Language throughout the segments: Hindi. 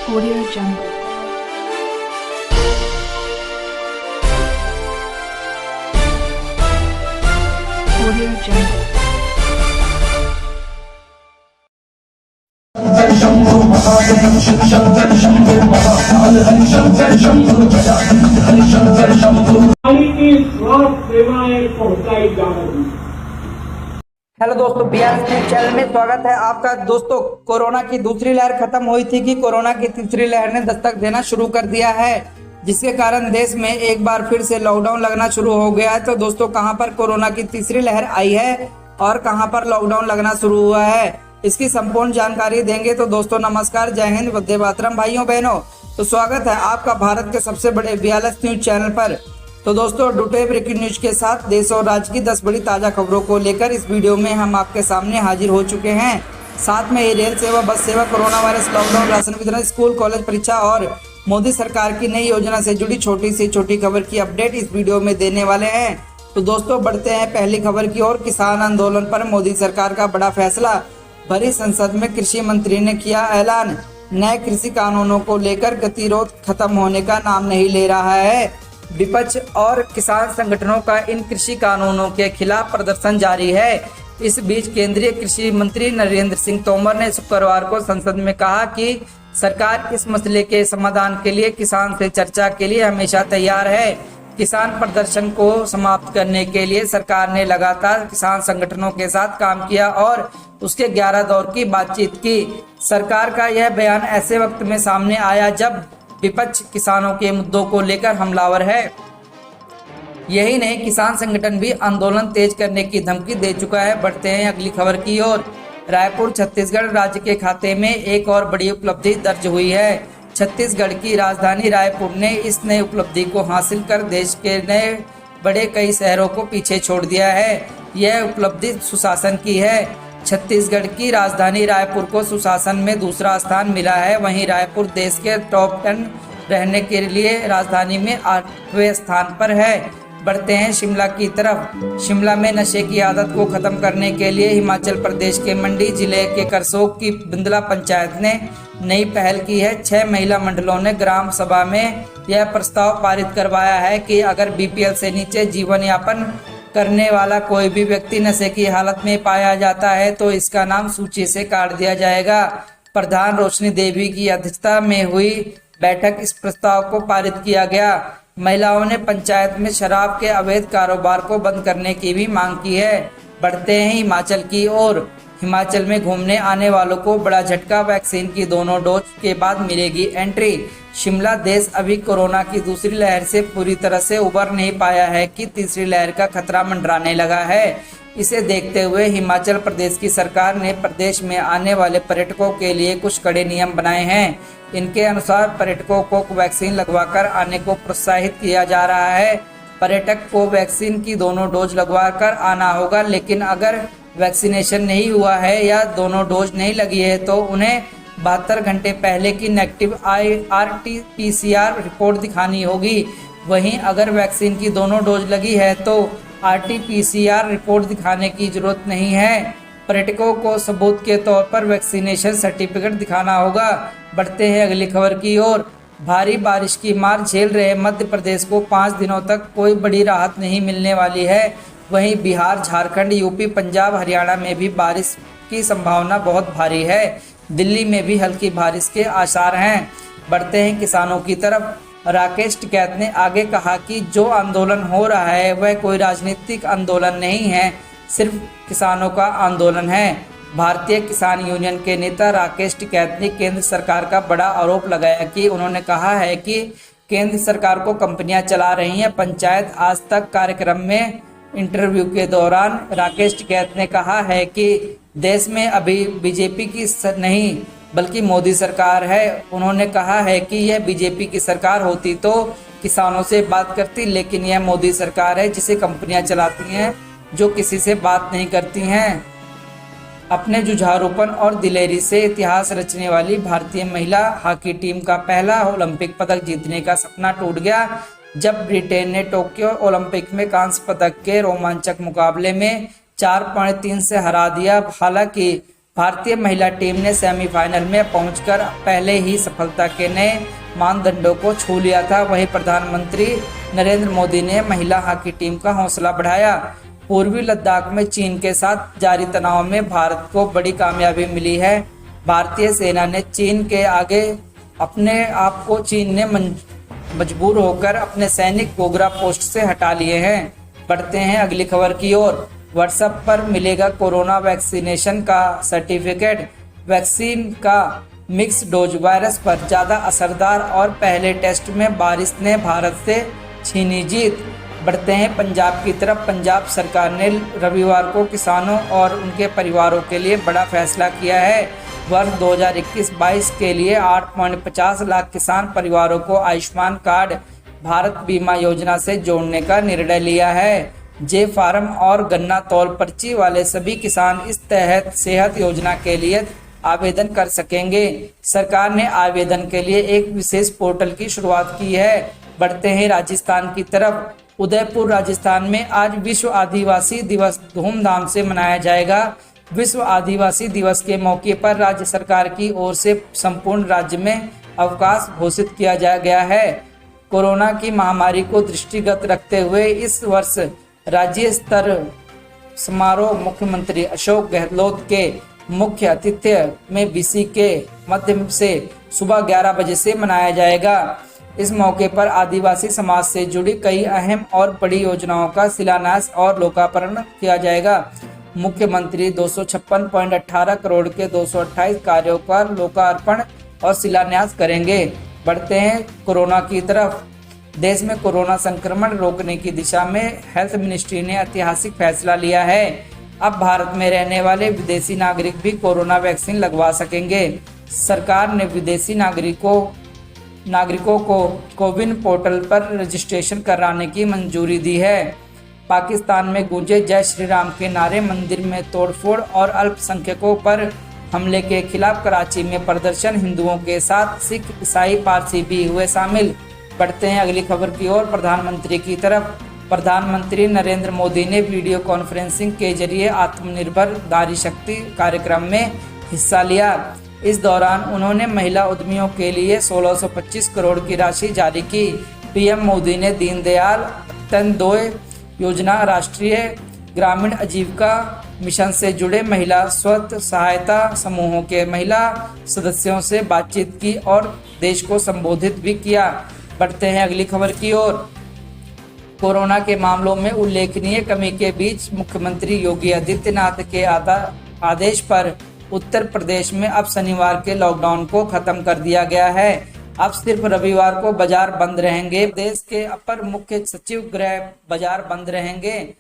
Audio Jungle. Audio Jungle. पानी की स्वास्थ्य सेवाएं पहुंचाई जा रही हैं। हेलो दोस्तों, BR न्यूज चैनल में स्वागत है आपका। दोस्तों, कोरोना की दूसरी लहर खत्म हुई थी कि कोरोना की तीसरी लहर ने दस्तक देना शुरू कर दिया है, जिसके कारण देश में एक बार फिर से लॉकडाउन लगना शुरू हो गया है। तो दोस्तों, कहां पर कोरोना की तीसरी लहर आई है और कहां पर लॉकडाउन लगना शुरू हुआ है, इसकी संपूर्ण जानकारी देंगे। तो दोस्तों नमस्कार, जय हिंद, वंदे मातरम भाइयों बहनों। तो स्वागत है आपका भारत के सबसे बड़े BR न्यूज चैनल पर। तो दोस्तों, डुटे ब्रेकिंग न्यूज के साथ देश और राज्य की 10 बड़ी ताजा खबरों को लेकर इस वीडियो में हम आपके सामने हाजिर हो चुके हैं। साथ में ये रेल सेवा, बस सेवा, कोरोना वायरस, लॉकडाउन, राशन वितरण, स्कूल कॉलेज परीक्षा और मोदी सरकार की नई योजना से जुड़ी छोटी से छोटी खबर की अपडेट इस वीडियो में देने वाले हैं। तो दोस्तों, बढ़ते हैं पहली खबर की ओर। किसान आंदोलन पर मोदी सरकार का बड़ा फैसला, भरी संसद में कृषि मंत्री ने किया ऐलान। नए कृषि कानूनों को लेकर गतिरोध खत्म होने का नाम नहीं ले रहा है। विपक्ष और किसान संगठनों का इन कृषि कानूनों के खिलाफ प्रदर्शन जारी है। इस बीच केंद्रीय कृषि मंत्री नरेंद्र सिंह तोमर ने शुक्रवार को संसद में कहा कि सरकार इस मसले के समाधान के लिए किसान से चर्चा के लिए हमेशा तैयार है। किसान प्रदर्शन को समाप्त करने के लिए सरकार ने लगातार किसान संगठनों के साथ काम किया और उसके 11 दौर की बातचीत की। सरकार का यह बयान ऐसे वक्त में सामने आया जब विपक्ष किसानों के मुद्दों को लेकर हमलावर है। यही नहीं, किसान संगठन भी आंदोलन तेज करने की धमकी दे चुका है। बढ़ते हैं अगली खबर की ओर। रायपुर छत्तीसगढ़ राज्य के खाते में एक और बड़ी उपलब्धि दर्ज हुई है। छत्तीसगढ़ की राजधानी रायपुर ने इस नई उपलब्धि को हासिल कर देश के नए बड़े कई शहरों को पीछे छोड़ दिया है। यह उपलब्धि सुशासन की है। छत्तीसगढ़ की राजधानी रायपुर को सुशासन में दूसरा स्थान मिला है। वहीं रायपुर देश के टॉप 10 रहने के लिए राजधानी में 8वें स्थान पर है। बढ़ते हैं शिमला की तरफ। शिमला में नशे की आदत को खत्म करने के लिए हिमाचल प्रदेश के मंडी जिले के करसोग की बिंदला पंचायत ने नई पहल की है। 6 महिला मंडलों ने ग्राम सभा में यह प्रस्ताव पारित करवाया है कि अगर BPL से नीचे जीवन यापन करने वाला कोई भी व्यक्ति नशे की हालत में पाया जाता है तो इसका नाम सूची से काट दिया जाएगा। प्रधान रोशनी देवी की अध्यक्षता में हुई बैठक इस प्रस्ताव को पारित किया गया। महिलाओं ने पंचायत में शराब के अवैध कारोबार को बंद करने की भी मांग की है। बढ़ते हैं हिमाचल की ओर। हिमाचल में घूमने आने वालों को बड़ा झटका, वैक्सीन की दोनों डोज के बाद मिलेगी एंट्री। शिमला देश अभी कोरोना की दूसरी लहर से पूरी तरह से उबर नहीं पाया है कि तीसरी लहर का खतरा मंडराने लगा है। इसे देखते हुए हिमाचल प्रदेश की सरकार ने प्रदेश में आने वाले पर्यटकों के लिए कुछ कड़े नियम बनाए हैं। इनके अनुसार पर्यटकों को वैक्सीन लगवाकर आने को प्रोत्साहित किया जा रहा है। पर्यटक को वैक्सीन की दोनों डोज लगवा कर आना होगा, लेकिन अगर वैक्सीनेशन नहीं हुआ है या दोनों डोज नहीं लगी है तो उन्हें 72 घंटे पहले की नेगेटिव RT-PCR रिपोर्ट दिखानी होगी। वहीं अगर वैक्सीन की दोनों डोज लगी है तो RT-PCR रिपोर्ट दिखाने की जरूरत नहीं है। पर्यटकों को सबूत के तौर पर वैक्सीनेशन सर्टिफिकेट दिखाना होगा। बढ़ते हैं अगली खबर की ओर। भारी बारिश की मार झेल रहे मध्य प्रदेश को 5 दिनों तक कोई बड़ी राहत नहीं मिलने वाली है। वहीं बिहार, झारखंड, यूपी, पंजाब, हरियाणा में भी बारिश की संभावना बहुत भारी है। दिल्ली में भी हल्की बारिश के आसार हैं। बढ़ते हैं किसानों की तरफ। राकेश टिकैत ने आगे कहा कि जो आंदोलन हो रहा है वह कोई राजनीतिक आंदोलन नहीं है, सिर्फ किसानों का आंदोलन है। भारतीय किसान यूनियन के नेता राकेश टिकैत ने केंद्र सरकार का बड़ा आरोप लगाया कि उन्होंने कहा है कि केंद्र सरकार को कंपनियां चला रही हैं। पंचायत आज तक कार्यक्रम में इंटरव्यू के दौरान राकेश टिकैत ने कहा है कि देश में अभी बीजेपी की नहीं बल्कि मोदी सरकार है। उन्होंने कहा है कि यह बीजेपी की सरकार होती तो किसानों से बात करती, लेकिन यह मोदी सरकार है जिसे कंपनियां चलाती हैं, जो किसी से बात नहीं करती हैं। अपने जुझारूपन और दिलेरी से इतिहास रचने वाली भारतीय महिला हॉकी टीम का पहला ओलंपिक पदक जीतने का सपना टूट गया जब ब्रिटेन ने टोक्यो ओलंपिक में कांस्य पदक के रोमांचक मुकाबले में 4.3 से हरा दिया। हालांकि भारतीय महिला टीम ने सेमीफाइनल में पहुंचकर पहले ही सफलता के नए मानदंडों को छू लिया था। वहीं प्रधानमंत्री नरेंद्र मोदी ने महिला हॉकी टीम का हौसला बढ़ाया। पूर्वी लद्दाख में चीन के साथ जारी तनाव में भारत को बड़ी कामयाबी मिली है। भारतीय सेना ने चीन के आगे अपने आप को चीन ने मजबूर होकर अपने सैनिक गोगरा पोस्ट से हटा लिए हैं। बढ़ते हैं अगली खबर की ओर। व्हाट्सएप पर मिलेगा कोरोना वैक्सीनेशन का सर्टिफिकेट। वैक्सीन का मिक्स डोज वायरस पर ज्यादा असरदार और पहले टेस्ट में बारिश ने भारत से छीनी जीत। बढ़ते हैं पंजाब की तरफ। पंजाब सरकार ने रविवार को किसानों और उनके परिवारों के लिए बड़ा फैसला किया है। वर्ष 2021-22 के लिए 8.50 लाख किसान परिवारों को आयुष्मान कार्ड भारत बीमा योजना से जोड़ने का निर्णय लिया है। जे फार्म और गन्ना तौल पर्ची वाले सभी किसान इस तहत सेहत योजना के लिए आवेदन कर सकेंगे। सरकार ने आवेदन के लिए एक विशेष पोर्टल की शुरुआत की है। बढ़ते हैं राजस्थान की तरफ। उदयपुर राजस्थान में आज विश्व आदिवासी दिवस धूमधाम से मनाया जाएगा। विश्व आदिवासी दिवस के मौके पर राज्य सरकार की ओर से संपूर्ण राज्य में अवकाश घोषित किया गया है। कोरोना की महामारी को दृष्टिगत रखते हुए इस वर्ष राज्य स्तर समारोह मुख्यमंत्री अशोक गहलोत के मुख्य आतिथ्य में बीसी के माध्यम से सुबह 11 बजे से मनाया जाएगा। इस मौके पर आदिवासी समाज से जुड़ी कई अहम और बड़ी योजनाओं का शिलान्यास और लोकार्पण किया जाएगा। मुख्यमंत्री 256.18 करोड़ के 228 कार्यों का लोकार्पण और शिलान्यास करेंगे। बढ़ते हैं कोरोना की तरफ। देश में कोरोना संक्रमण रोकने की दिशा में हेल्थ मिनिस्ट्री ने ऐतिहासिक फैसला लिया है। अब भारत में रहने वाले विदेशी नागरिक भी कोरोना वैक्सीन लगवा सकेंगे। सरकार ने विदेशी नागरिकों को कोविन पोर्टल पर रजिस्ट्रेशन कराने की मंजूरी दी है। पाकिस्तान में गूंजे जय श्री राम के नारे, मंदिर में तोड़फोड़ और अल्पसंख्यकों पर हमले के खिलाफ कराची में प्रदर्शन, हिंदुओं के साथ सिख, ईसाई, पारसी भी हुए शामिल। बढ़ते हैं अगली खबर की ओर। प्रधानमंत्री की तरफ। प्रधानमंत्री नरेंद्र मोदी ने वीडियो कॉन्फ्रेंसिंग के जरिए आत्मनिर्भर नारी शक्ति कार्यक्रम में हिस्सा लिया। इस दौरान उन्होंने महिला उद्यमियों के लिए 1625 करोड़ की राशि जारी की। पीएम मोदी ने दीनदयाल अंत्योदय योजना, राष्ट्रीय ग्रामीण आजीविका मिशन से जुड़े महिला स्वयं सहायता समूहों के महिला सदस्यों से बातचीत की और देश को संबोधित भी किया। बढ़ते हैं अगली खबर की ओर। कोरोना के मामलों में उल्लेखनीय कमी के बीच मुख्यमंत्री योगी आदित्यनाथ के आदेश पर उत्तर प्रदेश में अब शनिवार के लॉकडाउन को खत्म कर दिया गया है। अब सिर्फ रविवार को बाजार बंद रहेंगे। प्रदेश के अपर मुख्य सचिव गृह बाजार बंद रहेंगे।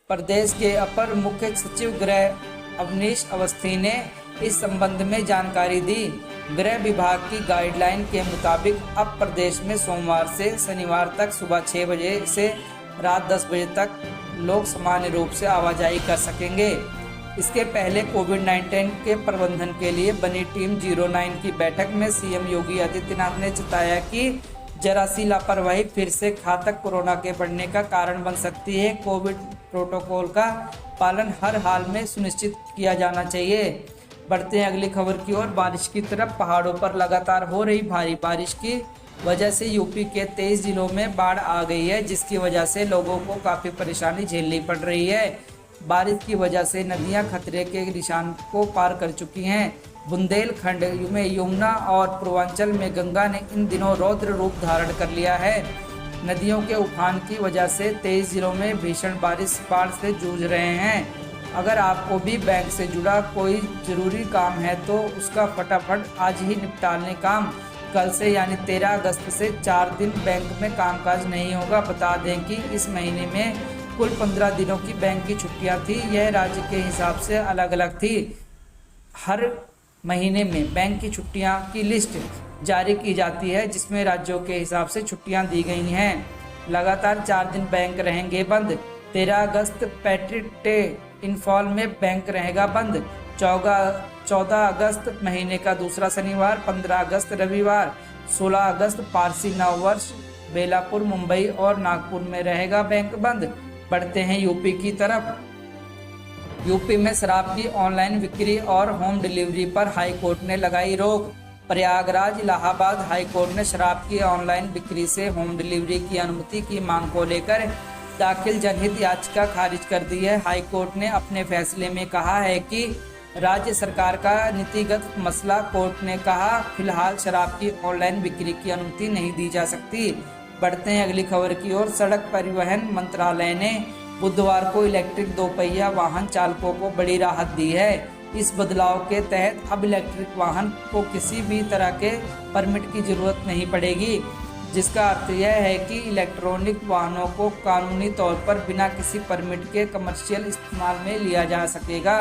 प्रदेश के अपर मुख्य सचिव गृह अवनीश अवस्थी ने इस संबंध में जानकारी दी। गृह विभाग की गाइडलाइन के मुताबिक अब प्रदेश में सोमवार से शनिवार तक सुबह 6 बजे से रात 10 बजे तक लोग सामान्य रूप से आवाजाही कर सकेंगे। इसके पहले कोविड-19 के प्रबंधन के लिए बनी टीम 09 की बैठक में सीएम योगी आदित्यनाथ ने बताया कि जरा सी लापरवाही फिर से घातक कोरोना के बढ़ने का कारण बन सकती है। कोविड प्रोटोकॉल का पालन हर हाल में सुनिश्चित किया जाना चाहिए। बढ़ते हैं अगली खबर की ओर। बारिश की तरफ। पहाड़ों पर लगातार हो रही भारी बारिश की वजह से यूपी के 23 जिलों में बाढ़ आ गई है, जिसकी वजह से लोगों को काफ़ी परेशानी झेलनी पड़ रही है। बारिश की वजह से नदियां खतरे के निशान को पार कर चुकी हैं। बुंदेलखंड में यमुना और पूर्वांचल में गंगा ने इन दिनों रौद्र रूप धारण कर लिया है। नदियों के उफान की वजह से 23 जिलों में भीषण बाढ़ से जूझ रहे हैं। अगर आपको भी बैंक से जुड़ा कोई ज़रूरी काम है तो उसका फटाफट आज ही निपटाने काम। कल से यानी 13 अगस्त से 4 दिन बैंक में कामकाज नहीं होगा। बता दें कि इस महीने में कुल 15 दिनों की बैंक की छुट्टियां थी। यह राज्य के हिसाब से अलग अलग थी। हर महीने में बैंक की छुट्टियां की लिस्ट जारी की जाती है, जिसमें राज्यों के हिसाब से छुट्टियां दी गई हैं। लगातार 4 दिन बैंक रहेंगे बंद। 13 अगस्त पैट्रिक डे, इंफॉल में बैंक रहेगा बंद। 14 अगस्त महीने का दूसरा शनिवार, 15 अगस्त रविवार, 16 अगस्त पारसी नव वर्ष, बेलापुर, मुंबई और नागपुर में रहेगा बैंक बंद। बढ़ते हैं यूपी की तरफ। यूपी में शराब की ऑनलाइन बिक्री और होम डिलीवरी पर हाईकोर्ट ने लगाई रोक। प्रयागराज इलाहाबाद हाईकोर्ट ने शराब की ऑनलाइन बिक्री से होम डिलीवरी की अनुमति की मांग को लेकर दाखिल जनहित याचिका खारिज कर दी है। हाईकोर्ट ने अपने फैसले में कहा है कि राज्य सरकार का नीतिगत मसला। कोर्ट ने कहा, फिलहाल शराब की ऑनलाइन बिक्री की अनुमति नहीं दी जा सकती। बढ़ते हैं अगली खबर की ओर। सड़क परिवहन मंत्रालय ने बुधवार को इलेक्ट्रिक दोपहिया वाहन चालकों को बड़ी राहत दी है। इस बदलाव के तहत अब इलेक्ट्रिक वाहन को किसी भी तरह के परमिट की जरूरत नहीं पड़ेगी, जिसका अर्थ यह है कि इलेक्ट्रॉनिक वाहनों को कानूनी तौर पर बिना किसी परमिट के कमर्शियल इस्तेमाल में लिया जा सकेगा।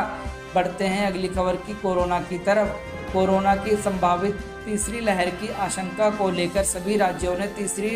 बढ़ते हैं अगली खबर की कोरोना की तरफ। कोरोना की संभावित तीसरी लहर की आशंका को लेकर सभी राज्यों ने तीसरी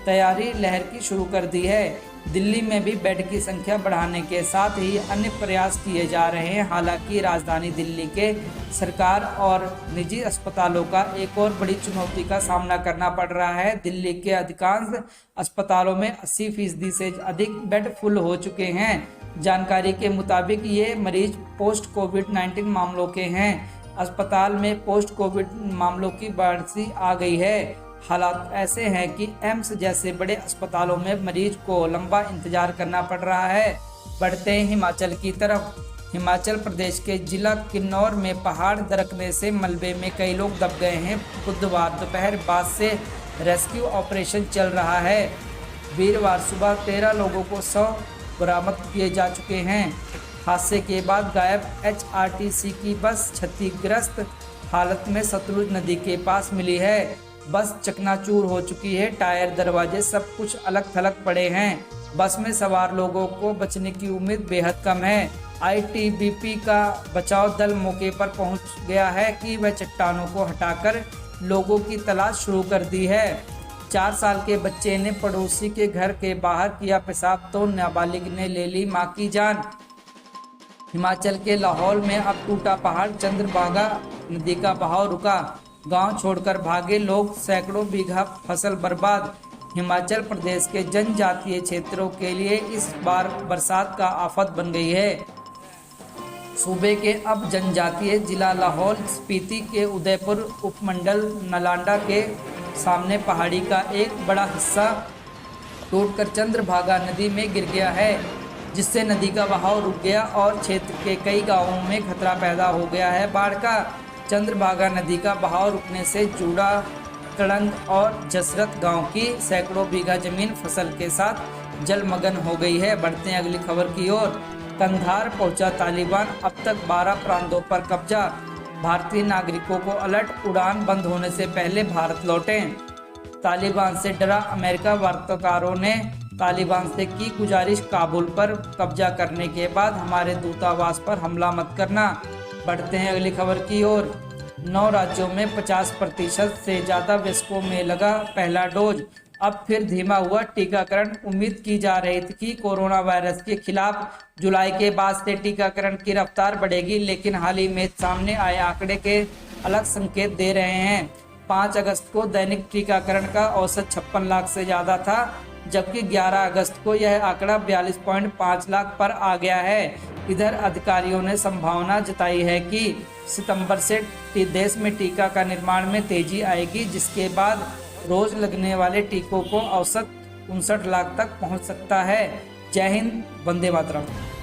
तैयारी लहर की शुरू कर दी है। दिल्ली में भी बेड की संख्या बढ़ाने के साथ ही अन्य प्रयास किए जा रहे हैं। हालांकि राजधानी दिल्ली के सरकार और निजी अस्पतालों का एक और बड़ी चुनौती का सामना करना पड़ रहा है। दिल्ली के अधिकांश अस्पतालों में 80% से अधिक बेड फुल हो चुके हैं। जानकारी के मुताबिक ये मरीज पोस्ट कोविड-19 मामलों के हैं। अस्पताल में पोस्ट कोविड मामलों की बढ़ती आ गई है। हालात ऐसे हैं कि एम्स जैसे बड़े अस्पतालों में मरीज को लंबा इंतजार करना पड़ रहा है। बढ़ते हैं हिमाचल की तरफ। हिमाचल प्रदेश के जिला किन्नौर में पहाड़ दरकने से मलबे में कई लोग दब गए हैं। बुधवार दोपहर बाद से रेस्क्यू ऑपरेशन चल रहा है। वीरवार सुबह 13 लोगों को शव बरामद किए जा चुके हैं। हादसे के बाद गायब HRTC की बस क्षतिग्रस्त हालत में सतलुज नदी के पास मिली है। बस चकनाचूर हो चुकी है। टायर, दरवाजे सब कुछ अलग थलग पड़े हैं। बस में सवार लोगों को बचने की उम्मीद बेहद कम है। ITBP का बचाव दल मौके पर पहुंच गया है कि वह चट्टानों को हटाकर लोगों की तलाश शुरू कर दी है। 4 साल के बच्चे ने पड़ोसी के घर के बाहर किया पेशाब तो नाबालिग ने ले ली मां की जान। हिमाचल के लाहौल में अब टूटा पहाड़, चंद्रभागा नदी का बहाव रुका। गांव छोड़कर भागे लोग, सैकड़ों बीघा फसल बर्बाद। हिमाचल प्रदेश के जनजातीय क्षेत्रों के लिए इस बार बरसात का आफत बन गई है। सूबे के अब जनजातीय जिला लाहौल स्पीति के उदयपुर उपमंडल नलांडा के सामने पहाड़ी का एक बड़ा हिस्सा टूटकर चंद्रभागा नदी में गिर गया है, जिससे नदी का बहाव रुक गया और क्षेत्र के कई गांवों में खतरा पैदा हो गया है बाढ़ का। चंद्रभागा नदी का बहाव रुकने से जूड़ा, कड़ंग और जसरत गांव की सैकड़ों बीघा जमीन फसल के साथ जलमग्न हो गई है। बढ़ते हैं अगली खबर की ओर। कंधार पहुंचा तालिबान, अब तक 12 प्रांतों पर कब्जा। भारतीय नागरिकों को अलर्ट, उड़ान बंद होने से पहले भारत लौटें। तालिबान से डरा अमेरिका। वार्ताकारों ने तालिबान से की गुजारिश, काबुल पर कब्जा करने के बाद हमारे दूतावास पर हमला मत करना। बढ़ते हैं अगली खबर की ओर। 9 राज्यों में 50% से ज़्यादा वयस्कों में लगा पहला डोज। अब फिर धीमा हुआ टीकाकरण। उम्मीद की जा रही थी कि कोरोना वायरस के खिलाफ जुलाई के बाद से टीकाकरण की रफ्तार बढ़ेगी, लेकिन हाल ही में सामने आए आंकड़े के अलग संकेत दे रहे हैं। 5 अगस्त को दैनिक टीकाकरण का औसत 56 लाख से ज़्यादा था, जबकि 11 अगस्त को यह आंकड़ा 42.5 लाख पर आ गया है। इधर अधिकारियों ने संभावना जताई है कि सितंबर से देश में टीका का निर्माण में तेजी आएगी, जिसके बाद रोज लगने वाले टीकों को औसत 59 लाख तक पहुंच सकता है। जय हिंद, वंदे मातरम।